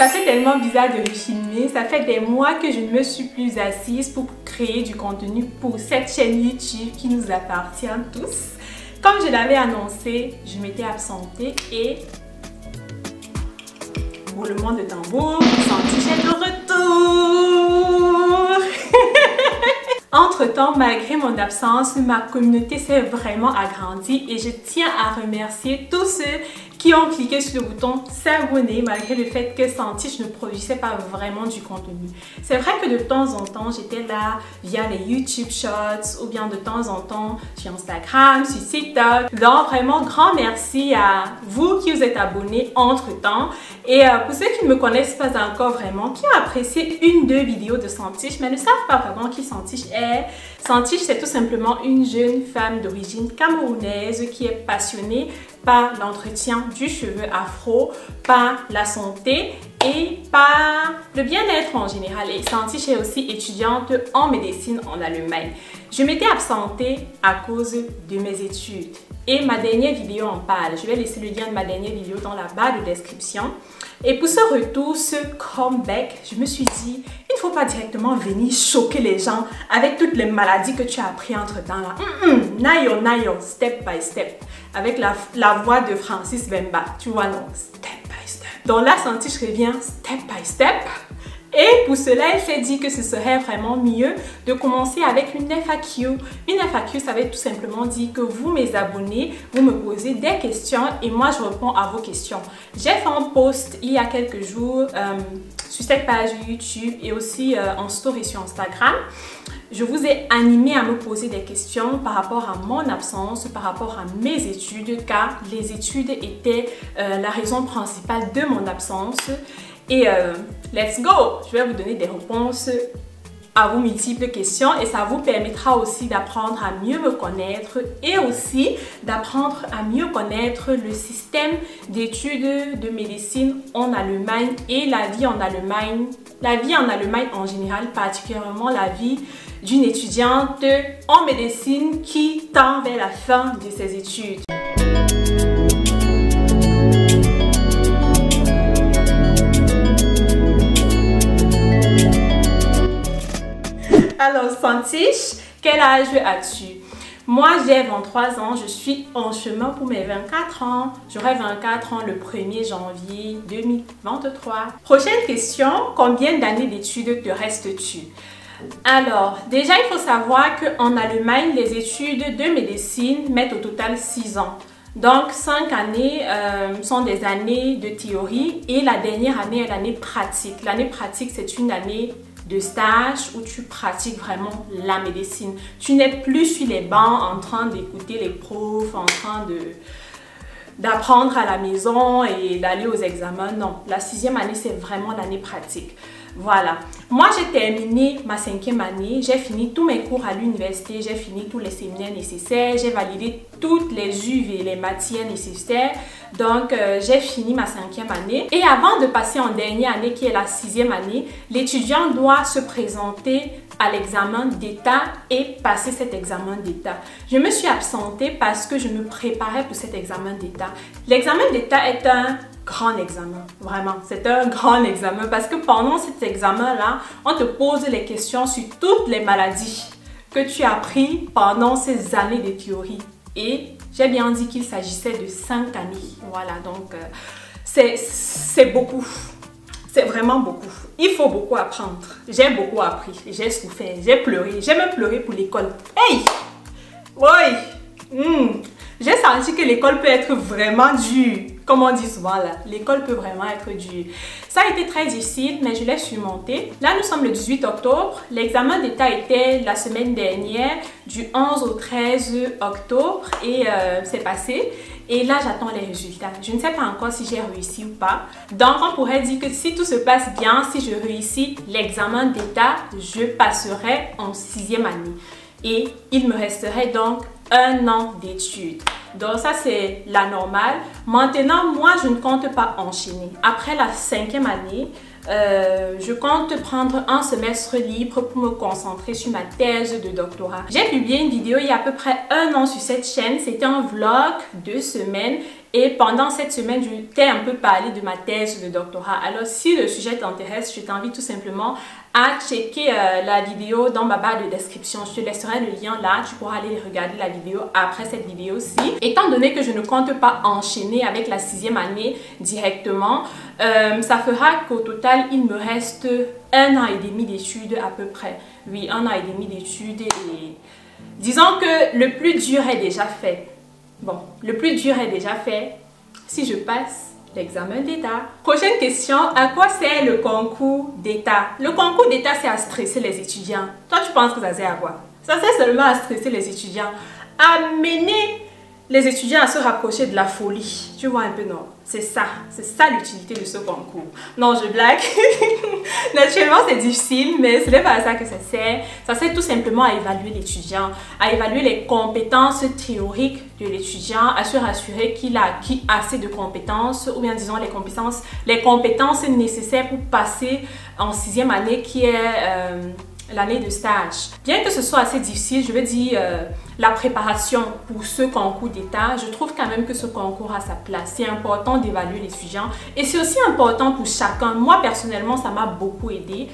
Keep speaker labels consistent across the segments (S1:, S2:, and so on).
S1: Ça fait tellement bizarre de refilmer. Ça fait des mois que je ne me suis plus assise pour créer du contenu pour cette chaîne YouTube qui nous appartient tous. Comme je l'avais annoncé, je m'étais absentée et roulement de tambour, Santiche est de retour. Entre-temps, malgré mon absence, ma communauté s'est vraiment agrandie et je tiens à remercier tous ceux qui ont cliqué sur le bouton s'abonner malgré le fait que Santiche ne produisait pas vraiment du contenu. C'est vrai que de temps en temps, j'étais là via les YouTube Shorts ou bien de temps en temps sur Instagram, sur TikTok. Donc vraiment, grand merci à vous qui vous êtes abonnés entre-temps. Et pour ceux qui ne me connaissent pas encore vraiment, qui ont apprécié une, deux vidéos de Santiche, mais ne savent pas vraiment qui Santiche est. Santiche, c'est tout simplement une jeune femme d'origine camerounaise qui est passionnée par l'entretien du cheveu afro, par la santé et par le bien-être en général. Et Santiche est aussi étudiante en médecine en Allemagne. Je m'étais absentée à cause de mes études et ma dernière vidéo en parle. Je vais laisser le lien de ma dernière vidéo dans la barre de description. Et pour ce retour, ce comeback, je me suis dit, il ne faut pas directement venir choquer les gens avec toutes les maladies que tu as appris entre-temps là. Nayo, nayo, step by step. Avec la voix de Francis Bemba, tu vois non, step by step. Donc là, Santiche revient step by step. Et pour cela, elle s'est dit que ce serait vraiment mieux de commencer avec une FAQ. Une FAQ, ça veut tout simplement dire que vous, mes abonnés, vous me posez des questions et moi, je réponds à vos questions. J'ai fait un post il y a quelques jours sur cette page YouTube et aussi en story sur Instagram. Je vous ai animé à me poser des questions par rapport à mon absence, par rapport à mes études, car les études étaient la raison principale de mon absence. Et let's go! Je vais vous donner des réponses à vos multiples questions et ça vous permettra aussi d'apprendre à mieux me connaître et aussi d'apprendre à mieux connaître le système d'études de médecine en Allemagne et la vie en Allemagne. La vie en Allemagne en général, particulièrement la vie d'une étudiante en médecine qui tend vers la fin de ses études. Alors, Santiche, quel âge as-tu? Moi, j'ai 23 ans, je suis en chemin pour mes 24 ans. J'aurai 24 ans le 1er janvier 2023. Prochaine question, combien d'années d'études te restes-tu? Alors, déjà, il faut savoir qu'en Allemagne, les études de médecine mettent au total 6 ans. Donc, 5 années sont des années de théorie et la dernière année est l'année pratique. L'année pratique, c'est une année de stage où tu pratiques vraiment la médecine. Tu n'es plus sur les bancs en train d'écouter les profs, en train d'apprendre à la maison et d'aller aux examens. Non, la 6e année, c'est vraiment l'année pratique. Voilà. Moi, j'ai terminé ma 5e année. J'ai fini tous mes cours à l'université. J'ai fini tous les séminaires nécessaires. J'ai validé toutes les UV et les matières nécessaires. Donc, j'ai fini ma 5e année. Et avant de passer en dernière année, qui est la 6e année, l'étudiant doit se présenter à l'examen d'État et passer cet examen d'État. Je me suis absentée parce que je me préparais pour cet examen d'État. L'examen d'État est un grand examen, vraiment, c'est un grand examen parce que pendant cet examen-là, on te pose les questions sur toutes les maladies que tu as prises pendant ces années de théorie. Et j'ai bien dit qu'il s'agissait de 5 années. Voilà, donc c'est beaucoup. C'est vraiment beaucoup. Il faut beaucoup apprendre. J'ai beaucoup appris. J'ai souffert. J'ai pleuré. J'ai même pleuré pour l'école. Hey! Oui! J'ai senti que l'école peut être vraiment dure. Comme on dit souvent là, l'école peut vraiment être dure. Ça a été très difficile, mais je l'ai surmonté. Là, nous sommes le 18 octobre. L'examen d'État était la semaine dernière, du 11 au 13 octobre. Et c'est passé. Et là, j'attends les résultats. Je ne sais pas encore si j'ai réussi ou pas. Donc, on pourrait dire que si tout se passe bien, si je réussis l'examen d'État, je passerai en 6e année. Et il me resterait donc 1 an d'études. Donc ça, c'est la normale. Maintenant, moi, je ne compte pas enchaîner. Après la 5e année, je compte prendre un semestre libre pour me concentrer sur ma thèse de doctorat. J'ai publié une vidéo il y a à peu près 1 an sur cette chaîne. C'était un vlog de semaine Et pendant cette semaine, je t'ai un peu parlé de ma thèse de doctorat. Alors, si le sujet t'intéresse, je t'invite tout simplement à checker la vidéo dans ma barre de description. Je te laisserai le lien là. Tu pourras aller regarder la vidéo après cette vidéo-ci. Étant donné que je ne compte pas enchaîner avec la 6e année directement, ça fera qu'au total, il me reste 1 an et demi d'études à peu près. Oui, 1 an et demi d'études et disons que le plus dur est déjà fait. Bon, le plus dur est déjà fait si je passe l'examen d'État. Prochaine question, à quoi sert le concours d'État? Le concours d'État, c'est à stresser les étudiants. Toi, tu penses que ça sert à quoi? Ça sert seulement à stresser les étudiants, à mener les étudiants à se rapprocher de la folie. Tu vois un peu, non? C'est ça l'utilité de ce concours. Non, je blague. Naturellement, c'est difficile, mais ce n'est pas à ça que ça sert. Ça sert tout simplement à évaluer l'étudiant, à évaluer les compétences théoriques de l'étudiant, à se rassurer qu'il a acquis assez de compétences, ou bien disons les compétences nécessaires pour passer en 6e année qui est l'année de stage. Bien que ce soit assez difficile, je veux dire la préparation pour ce concours d'État, je trouve quand même que ce concours a sa place. C'est important d'évaluer l'étudiant et c'est aussi important pour chacun. Moi, personnellement, ça m'a beaucoup aidé.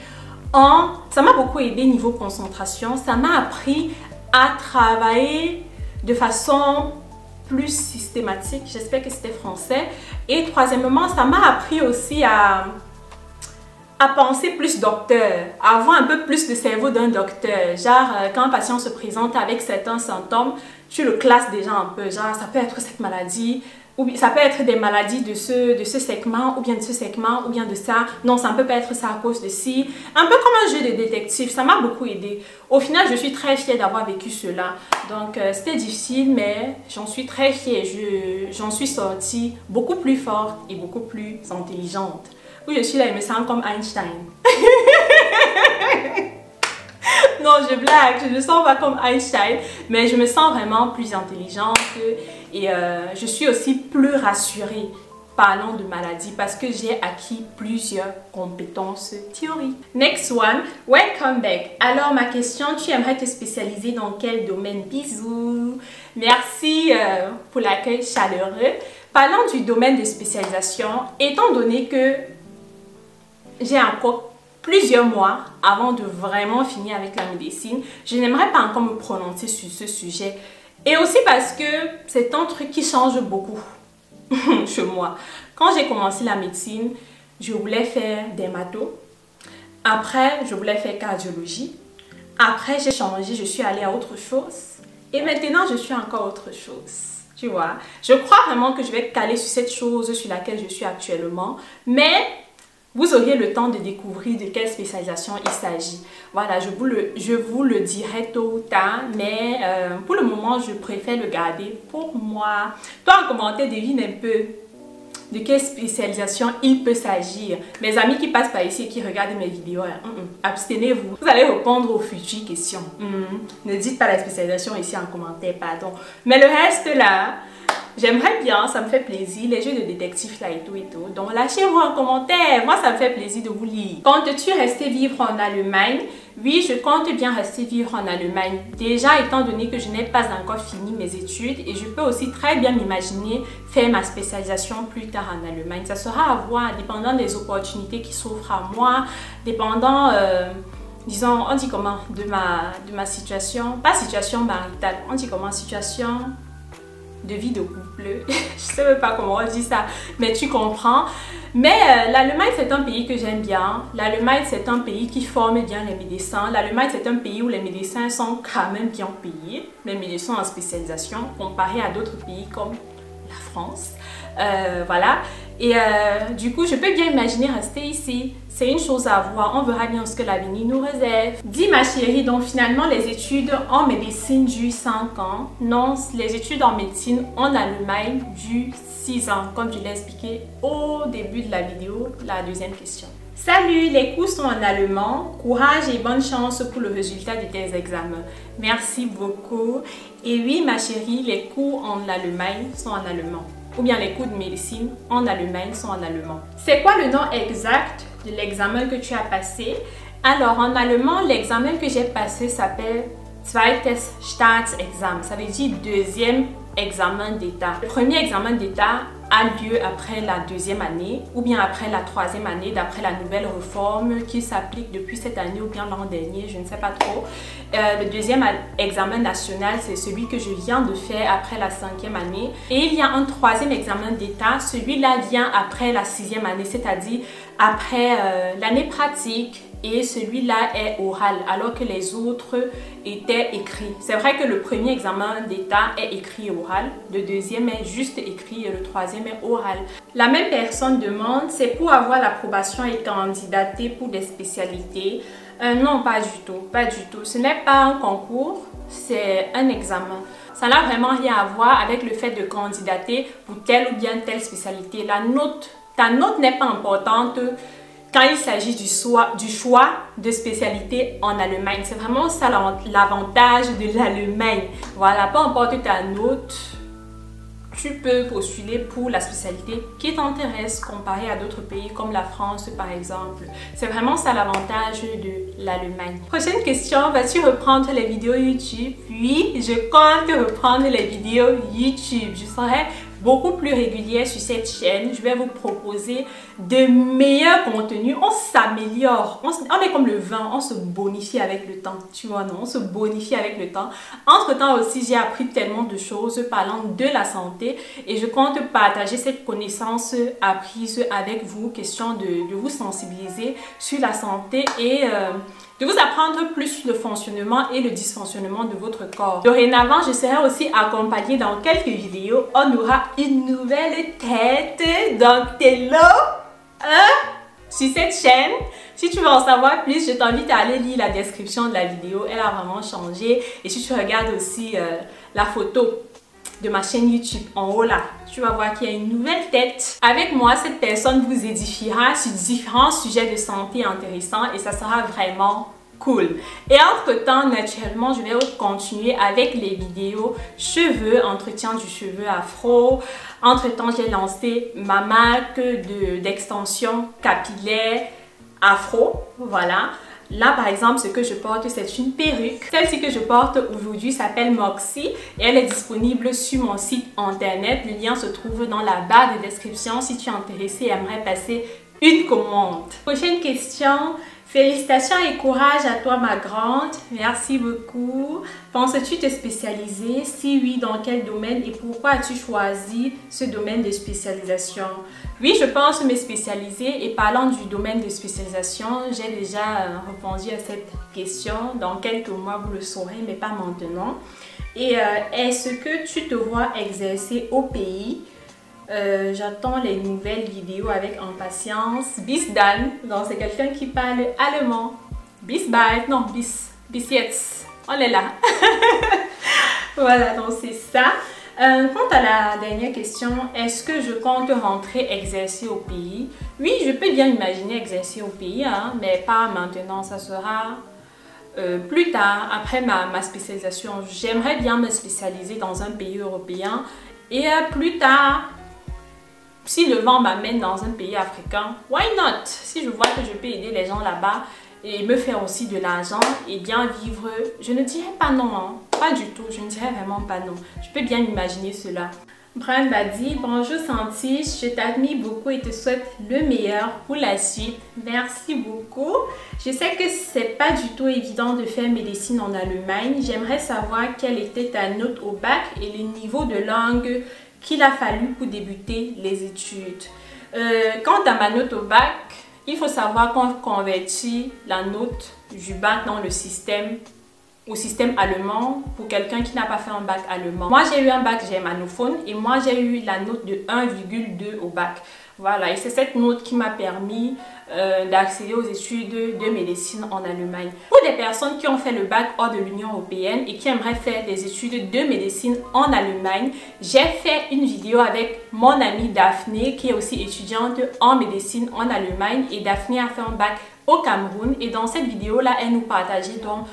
S1: Ça m'a beaucoup aidé niveau concentration. Ça m'a appris à travailler de façon plus systématique. J'espère que c'était français. Et troisièmement, ça m'a appris aussi à penser plus docteur, à avoir un peu plus de cerveau d'un docteur. Genre, quand un patient se présente avec certains symptômes, tu le classes déjà un peu. Genre, ça peut être cette maladie, ou ça peut être des maladies de ce segment, ou bien de ce segment, ou bien de ça. Non, ça ne peut pas être ça à cause de ci. Un peu comme un jeu de détective, ça m'a beaucoup aidé. Au final, je suis très fière d'avoir vécu cela. Donc, c'était difficile, mais j'en suis très fière. J'en suis sortie beaucoup plus forte et beaucoup plus intelligente. Où je suis là, il me sens comme Einstein. Non, je blague, je ne me sens pas comme Einstein, mais je me sens vraiment plus intelligente et je suis aussi plus rassurée parlant de maladie parce que j'ai acquis plusieurs compétences théoriques. Next one, welcome back. Alors ma question, tu aimerais te spécialiser dans quel domaine? Bisous. Merci pour l'accueil chaleureux. Parlant du domaine de spécialisation, étant donné que j'ai encore plusieurs mois avant de vraiment finir avec la médecine, je n'aimerais pas encore me prononcer sur ce sujet. Et aussi parce que c'est un truc qui change beaucoup chez moi. Quand j'ai commencé la médecine, je voulais faire dermato. Après, je voulais faire cardiologie. Après, j'ai changé, je suis allée à autre chose. Et maintenant, je suis encore autre chose. Tu vois, je crois vraiment que je vais caler sur cette chose sur laquelle je suis actuellement. Mais vous auriez le temps de découvrir de quelle spécialisation il s'agit. Voilà, je vous le dirai tôt ou tard, mais pour le moment, je préfère le garder pour moi. Toi, en commentaire, devine un peu de quelle spécialisation il peut s'agir. Mes amis qui passent par ici et qui regardent mes vidéos, abstenez-vous. Vous allez répondre aux futures questions. Ne dites pas la spécialisation ici en commentaire, pardon. Mais le reste là, j'aimerais bien, ça me fait plaisir, les jeux de détective là et tout. Donc lâchez-moi en commentaire, moi ça me fait plaisir de vous lire. Comptes-tu rester vivre en Allemagne? Oui, je compte bien rester vivre en Allemagne. Déjà, étant donné que je n'ai pas encore fini mes études et je peux aussi très bien m'imaginer faire ma spécialisation plus tard en Allemagne. Ça sera à voir, dépendant des opportunités qui s'offrent à moi, dépendant, disons, on dit comment, de ma situation, pas situation maritale, on dit comment, situation de vie de couple. Je sais même pas comment on dit ça, mais tu comprends. Mais l'Allemagne, c'est un pays que j'aime bien. L'Allemagne, c'est un pays qui forme bien les médecins. L'Allemagne, c'est un pays où les médecins sont quand même bien payés. Les médecins en spécialisation, comparé à d'autres pays comme la France. Voilà. Et du coup, je peux bien imaginer rester ici. C'est une chose à voir. On verra bien ce que l'avenir nous réserve. Dis ma chérie, donc finalement, les études en médecine durent 5 ans. Non, les études en médecine en Allemagne durent 6 ans, comme je l'ai expliqué au début de la vidéo, la deuxième question. Salut, les cours sont en allemand. Courage et bonne chance pour le résultat de tes examens. Merci beaucoup. Et oui, ma chérie, les cours en Allemagne sont en allemand. Ou bien les cours de médecine en Allemagne sont en allemand. C'est quoi le nom exact de l'examen que tu as passé? Alors, en allemand, l'examen que j'ai passé s'appelle Zweites Staatsexamen. Ça veut dire deuxième examen d'État. Le premier examen d'État a lieu après la deuxième année ou bien après la troisième année d'après la nouvelle réforme qui s'applique depuis cette année ou bien l'an dernier, je ne sais pas trop. Le deuxième examen national, c'est celui que je viens de faire après la cinquième année. Et il y a un troisième examen d'État, celui-là vient après la sixième année, c'est-à-dire après l'année pratique. Et celui-là est oral, alors que les autres étaient écrits. C'est vrai que le premier examen d'État est écrit et oral, le deuxième est juste écrit et le troisième est oral. La même personne demande, c'est pour avoir l'approbation et candidater pour des spécialités. Non, pas du tout, pas du tout. Ce n'est pas un concours, c'est un examen. Ça n'a vraiment rien à voir avec le fait de candidater pour telle ou bien telle spécialité. Ta note n'est pas importante quand il s'agit du choix de spécialité en Allemagne. C'est vraiment ça l'avantage de l'Allemagne. Voilà, peu importe ta note, tu peux postuler pour la spécialité qui t'intéresse comparé à d'autres pays comme la France par exemple. C'est vraiment ça l'avantage de l'Allemagne. Prochaine question, vas-tu reprendre les vidéos YouTube? Oui, je compte reprendre les vidéos YouTube. Je serai beaucoup plus régulière sur cette chaîne. Je vais vous proposer de meilleurs contenus. On s'améliore. On est comme le vin, on se bonifie avec le temps. Tu vois, non? On se bonifie avec le temps. Entre-temps aussi, j'ai appris tellement de choses parlant de la santé et je compte partager cette connaissance apprise avec vous, question de vous sensibiliser sur la santé et de vous apprendre plus sur le fonctionnement et le dysfonctionnement de votre corps. Dorénavant, je serai aussi accompagnée dans quelques vidéos. On aura une nouvelle tête. Donc, hello sur cette chaîne. Si tu veux en savoir plus, je t'invite à aller lire la description de la vidéo. Elle a vraiment changé. Et si tu regardes aussi la photo de ma chaîne YouTube en haut là, tu vas voir qu'il y a une nouvelle tête. Avec moi, cette personne vous édifiera sur différents sujets de santé intéressants et ça sera vraiment cool. Et entre-temps, naturellement, je vais continuer avec les vidéos cheveux, entretien du cheveu afro. Entre-temps, j'ai lancé ma marque d'extension capillaire afro. Voilà. Là, par exemple, ce que je porte, c'est une perruque. Celle-ci que je porte aujourd'hui s'appelle Moxie et elle est disponible sur mon site internet. Le lien se trouve dans la barre de description si tu es intéressé et aimerais passer une commande. Prochaine question. Félicitations et courage à toi, ma grande. Merci beaucoup. Penses-tu te spécialiser? Si oui, dans quel domaine et pourquoi as-tu choisi ce domaine de spécialisation? Oui, je pense me spécialiser et parlant du domaine de spécialisation, j'ai déjà répondu à cette question. Dans quelques mois, vous le saurez, mais pas maintenant. Et est-ce que tu te vois exercer au pays? J'attends les nouvelles vidéos avec impatience. Bis dann, donc c'est quelqu'un qui parle allemand. Bis bald, non, bis jetzt. On est là. Voilà, donc c'est ça. Quant à la dernière question, est-ce que je compte rentrer exercer au pays? Oui, je peux bien imaginer exercer au pays, hein, mais pas maintenant, ça sera plus tard, après ma spécialisation. J'aimerais bien me spécialiser dans un pays européen et plus tard, si le vent m'amène dans un pays africain, why not? Si je vois que je peux aider les gens là-bas et me faire aussi de l'argent et bien vivre, je ne dirais pas non, hein. Pas du tout, je ne dirais vraiment pas non. Je peux bien imaginer cela. Brian m'a dit, bonjour Santi, je t'admire beaucoup et te souhaite le meilleur pour la suite. Merci beaucoup. Je sais que c'est pas du tout évident de faire médecine en Allemagne. J'aimerais savoir quelle était ta note au bac et le niveau de langue qu'il a fallu pour débuter les études. Quant à ma note au bac, il faut savoir qu'on convertit la note du bac dans le système, au système allemand pour quelqu'un qui n'a pas fait un bac allemand. Moi, j'ai eu un bac germanophone et moi, j'ai eu la note de 1,2 au bac. Voilà, et c'est cette note qui m'a permis d'accéder aux études de médecine en Allemagne. Pour des personnes qui ont fait le bac hors de l'Union européenne et qui aimeraient faire des études de médecine en Allemagne, j'ai fait une vidéo avec mon amie Daphné qui est aussi étudiante en médecine en Allemagne et Daphné a fait un bac au Cameroun et dans cette vidéo là elle nous partageait donc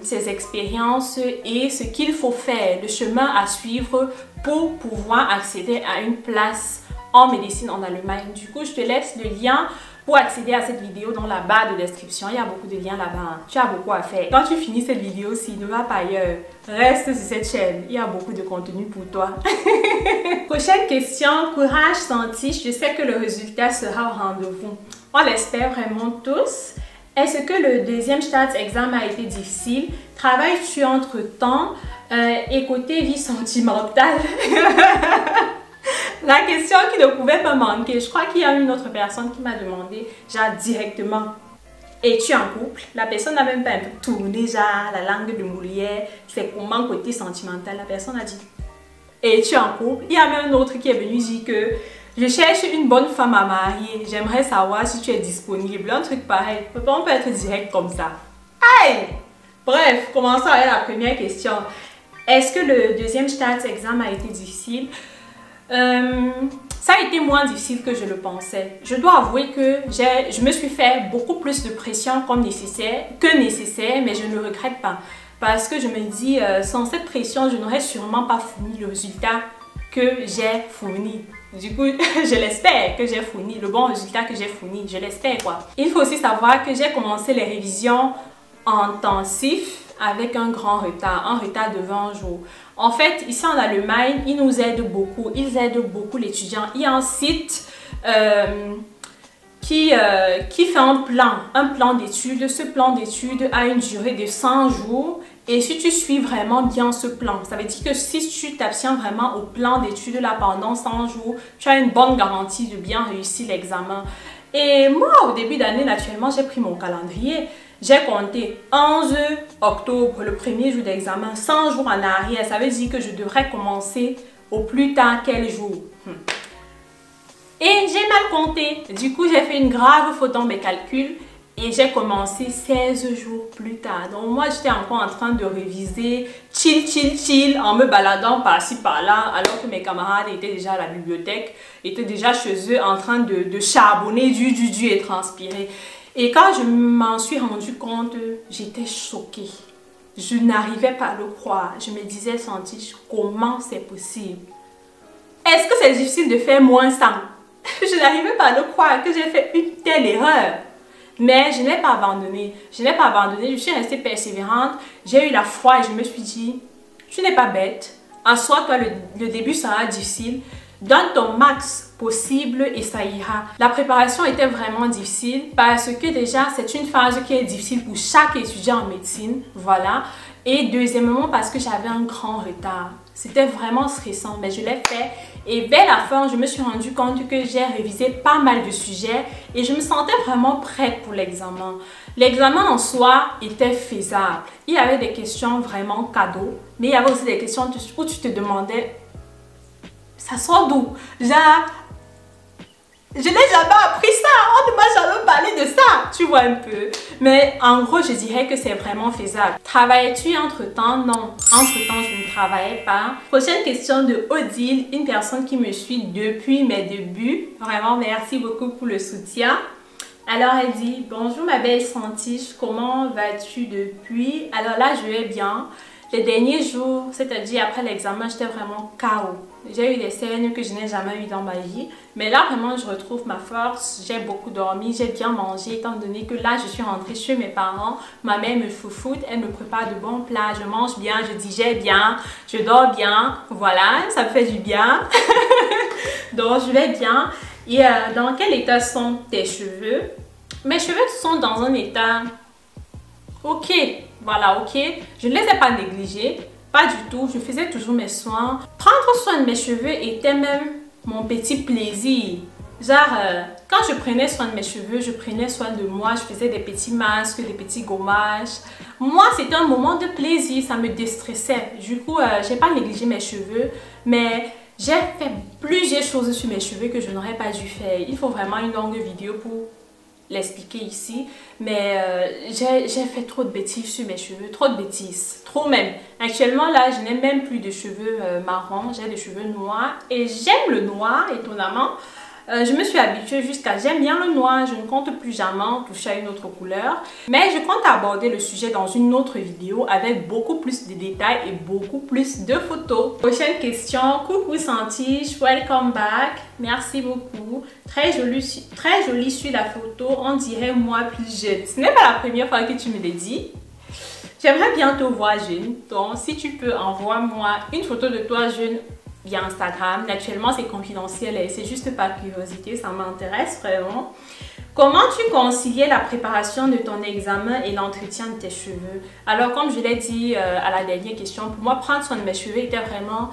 S1: ses expériences et ce qu'il faut faire, le chemin à suivre pour pouvoir accéder à une place en médecine en Allemagne. Du coup, je te laisse le lien pour accéder à cette vidéo dans la barre de description. Il y a beaucoup de liens là-bas. Tu as beaucoup à faire. Quand tu finis cette vidéo, si ne va pas ailleurs, reste sur cette chaîne. Il y a beaucoup de contenu pour toi. Prochaine question. Courage, Santiche. Je sais que le résultat sera au rendez-vous. On l'espère vraiment tous. Est-ce que le deuxième Staatsexamen a été difficile? Travailles-tu entre-temps? Et côté vie sentimentale? La question qui ne pouvait pas manquer. Je crois qu'il y a une autre personne qui m'a demandé, genre directement, es-tu en couple? La personne n'a même pas un peu tourné, genre la langue de Molière. C'est comment côté sentimental? La personne a dit, es-tu en couple? Il y a même un autre qui est venu dire que je cherche une bonne femme à marier. J'aimerais savoir si tu es disponible. Un truc pareil. On peut être direct comme ça. Aïe! Bref, commençons avec la première question. Est-ce que le deuxième Staatsexamen a été difficile? Ça a été moins difficile que je le pensais. Je dois avouer que je me suis fait beaucoup plus de pression que nécessaire, mais je ne le regrette pas. Parce que je me dis, sans cette pression, je n'aurais sûrement pas fourni le résultat que j'ai fourni. Du coup, je l'espère que j'ai fourni, le bon résultat que j'ai fourni, je l'espère quoi. Il faut aussi savoir que j'ai commencé les révisions intensifs avec un grand retard, un retard de 20 jours. En fait, ici en Allemagne, ils nous aident beaucoup, ils aident beaucoup l'étudiant. Il y a un site qui fait un plan d'études. Ce plan d'études a une durée de 100 jours. Et si tu suis vraiment bien ce plan, ça veut dire que si tu t'abstiens vraiment au plan d'études là pendant 100 jours, tu as une bonne garantie de bien réussir l'examen. Et moi, au début d'année, naturellement, j'ai pris mon calendrier. J'ai compté 11 octobre, le premier jour d'examen, 100 jours en arrière. Ça veut dire que je devrais commencer au plus tard quel jour. Et j'ai mal compté. Du coup, j'ai fait une grave faute dans mes calculs. Et j'ai commencé 16 jours plus tard. Donc moi, j'étais encore en train de réviser, chill, en me baladant par-ci, par-là, alors que mes camarades étaient déjà à la bibliothèque, étaient déjà chez eux en train de charbonner, du et transpirer. Et quand je m'en suis rendu compte, j'étais choquée. Je n'arrivais pas à le croire. Je me disais, Santiche, comment c'est possible? Est-ce que c'est difficile de faire moins 100? Je n'arrivais pas à le croire que j'ai fait une telle erreur. Mais je n'ai pas abandonné. Je n'ai pas abandonné. Je suis restée persévérante. J'ai eu la foi et je me suis dit, tu n'es pas bête. Assois-toi, le début sera difficile. Donne ton max possible et ça ira. La préparation était vraiment difficile parce que déjà, c'est une phase qui est difficile pour chaque étudiant en médecine. Voilà. Et deuxièmement, parce que j'avais un grand retard. C'était vraiment stressant, mais je l'ai fait. Et vers la fin, je me suis rendu compte que j'ai révisé pas mal de sujets et je me sentais vraiment prête pour l'examen. L'examen en soi était faisable. Il y avait des questions vraiment cadeaux, mais il y avait aussi des questions où tu te demandais, ça sort d'où? Genre, je n'ai jamais appris ça, on ne m'a jamais parlé de ça, tu vois un peu. Mais en gros, je dirais que c'est vraiment faisable. Travaillais-tu entre-temps? Non, entre-temps, je ne travaillais pas. Prochaine question de Odile, une personne qui me suit depuis mes débuts. Vraiment, merci beaucoup pour le soutien. Alors, elle dit, bonjour ma belle Santiche, comment vas-tu depuis? Alors là, je vais bien. Les derniers jours, c'est-à-dire après l'examen, j'étais vraiment KO. J'ai eu des scènes que je n'ai jamais eues dans ma vie. Mais là, vraiment, je retrouve ma force. J'ai beaucoup dormi, j'ai bien mangé, étant donné que là, je suis rentrée chez mes parents. Ma mère me foufoute, elle me prépare de bons plats. Je mange bien, je digère bien, je dors bien. Voilà, ça me fait du bien. Donc, je vais bien. Et dans quel état sont tes cheveux? Mes cheveux sont dans un état ok. Voilà, ok. Je ne les ai pas négligés. Pas du tout. Je faisais toujours mes soins. Prendre soin de mes cheveux était même mon petit plaisir. Genre, quand je prenais soin de mes cheveux, je prenais soin de moi. Je faisais des petits masques, des petits gommages. Moi, c'était un moment de plaisir. Ça me déstressait. Du coup, j'ai pas négligé mes cheveux. Mais j'ai fait plusieurs choses sur mes cheveux que je n'aurais pas dû faire. Il faut vraiment une longue vidéo pour l'expliquer ici, mais j'ai fait trop de bêtises sur mes cheveux, trop de bêtises, trop même. Actuellement là, je n'ai même plus de cheveux marrons, j'ai des cheveux noirs et j'aime le noir étonnamment. Je me suis habituée jusqu'à j'aime bien le noir, je ne compte plus jamais toucher à une autre couleur. Mais je compte aborder le sujet dans une autre vidéo avec beaucoup plus de détails et beaucoup plus de photos. Prochaine question, coucou Santige, welcome back. Merci beaucoup. Très jolie sur la photo, on dirait moi plus jeune. Ce n'est pas la première fois que tu me le dis. J'aimerais bien te voir jeune, donc si tu peux, envoie-moi une photo de toi jeune via Instagram. Naturellement, c'est confidentiel et c'est juste par curiosité, ça m'intéresse vraiment. Comment tu conciliais la préparation de ton examen et l'entretien de tes cheveux? Alors, comme je l'ai dit à la dernière question, pour moi, prendre soin de mes cheveux était vraiment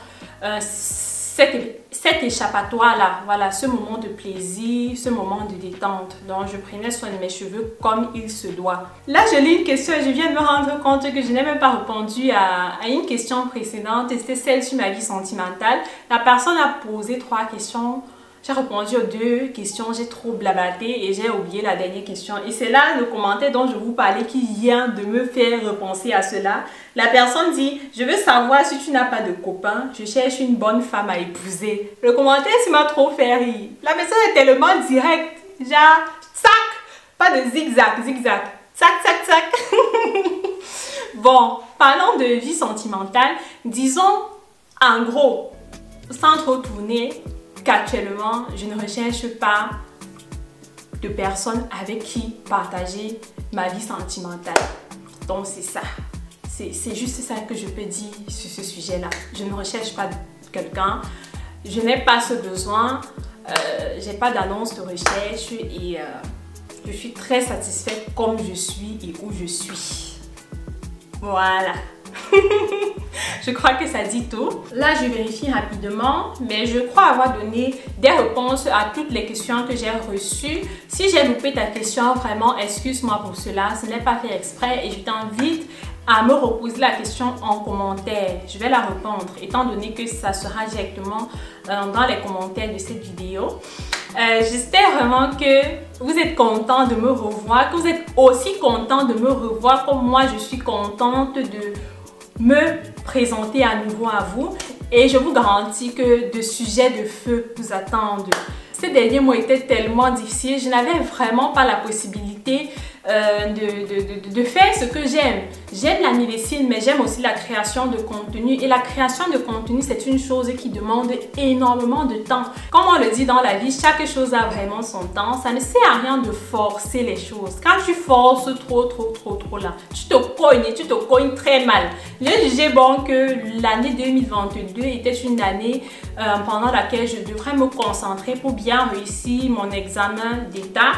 S1: cet échappatoire-là, voilà, ce moment de plaisir, ce moment de détente. Donc, je prenais soin de mes cheveux comme il se doit. Là, je lis une question et je viens de me rendre compte que je n'ai même pas répondu à une question précédente. C'était celle sur ma vie sentimentale. La personne a posé 3 questions. J'ai répondu aux 2 questions, j'ai trop blablaté et j'ai oublié la dernière question. Et c'est là le commentaire dont je vous parlais qui vient de me faire repenser à cela. La personne dit, je veux savoir si tu n'as pas de copain, je cherche une bonne femme à épouser. Le commentaire, ça m'a trop fait rire. La message est tellement direct, genre, sac, pas de zigzag, zigzag, sac, sac, sac. Bon, parlons de vie sentimentale, disons, en gros, sans trop tourner, qu'actuellement, je ne recherche pas de personne avec qui partager ma vie sentimentale. Donc, c'est ça. C'est juste ça que je peux dire sur ce sujet-là. Je ne recherche pas quelqu'un. Je n'ai pas ce besoin. Je n'ai pas d'annonce de recherche et je suis très satisfaite comme je suis et où je suis. Voilà. Je crois que ça dit tout. Là, je vérifie rapidement, mais je crois avoir donné des réponses à toutes les questions que j'ai reçues. Si j'ai loupé ta question, vraiment, excuse-moi pour cela. Ce n'est pas fait exprès et je t'invite à me reposer la question en commentaire. Je vais la répondre, étant donné que ça sera directement dans les commentaires de cette vidéo. J'espère vraiment que vous êtes content de me revoir, que vous êtes aussi content de me revoir comme moi je suis contente de me présenter à nouveau à vous. Et je vous garantis que de sujets de feu vous attendent. Ces derniers mois étaient tellement difficiles, je n'avais vraiment pas la possibilité de faire ce que j'aime. J'aime la médecine, mais j'aime aussi la création de contenu. Et la création de contenu, c'est une chose qui demande énormément de temps. Comme on le dit dans la vie, chaque chose a vraiment son temps. Ça ne sert à rien de forcer les choses. Quand tu forces trop là, tu te cognes très mal. J'ai jugé bon que l'année 2022 était une année pendant laquelle je devrais me concentrer pour bien réussir mon examen d'État.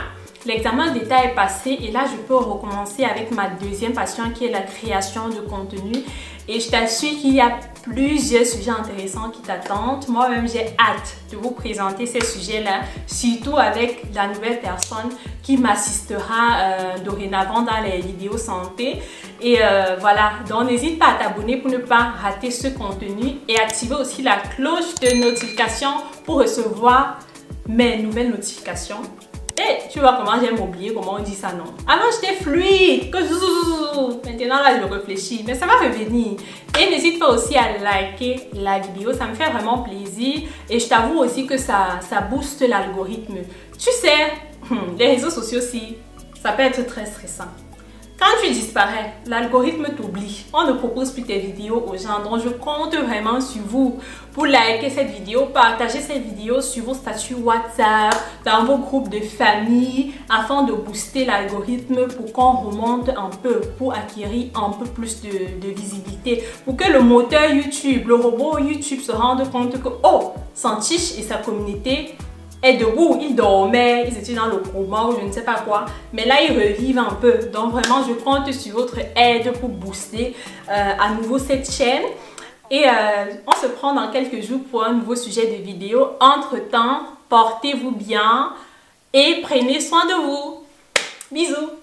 S1: L'examen d'État est passé et là, je peux recommencer avec ma deuxième passion qui est la création de contenu. Et je t'assure qu'il y a plusieurs sujets intéressants qui t'attendent. Moi-même, j'ai hâte de vous présenter ces sujets-là, surtout avec la nouvelle personne qui m'assistera dorénavant dans les vidéos santé. Et voilà, donc n'hésite pas à t'abonner pour ne pas rater ce contenu et activer aussi la cloche de notification pour recevoir mes nouvelles notifications. Et tu vois comment j'aime oublier comment on dit ça, non? Avant j'étais fluide, maintenant là je réfléchis, mais ça va revenir. Et n'hésite pas aussi à liker la vidéo, ça me fait vraiment plaisir. Et je t'avoue aussi que ça booste l'algorithme. Tu sais, les réseaux sociaux aussi, ça peut être très stressant. Quand tu disparais, l'algorithme t'oublie. On ne propose plus tes vidéos aux gens. Donc, je compte vraiment sur vous pour liker cette vidéo, partager cette vidéo sur vos statuts WhatsApp, dans vos groupes de famille, afin de booster l'algorithme pour qu'on remonte un peu, pour acquérir un peu plus de visibilité. Pour que le moteur YouTube, le robot YouTube se rende compte que, oh, Santige et sa communauté est debout, ils dormaient, ils étaient dans le coma ou je ne sais pas quoi, mais là ils revivent un peu. Donc vraiment je compte sur votre aide pour booster à nouveau cette chaîne et on se prend dans quelques jours pour un nouveau sujet de vidéo. Entre temps, portez-vous bien et prenez soin de vous. Bisous.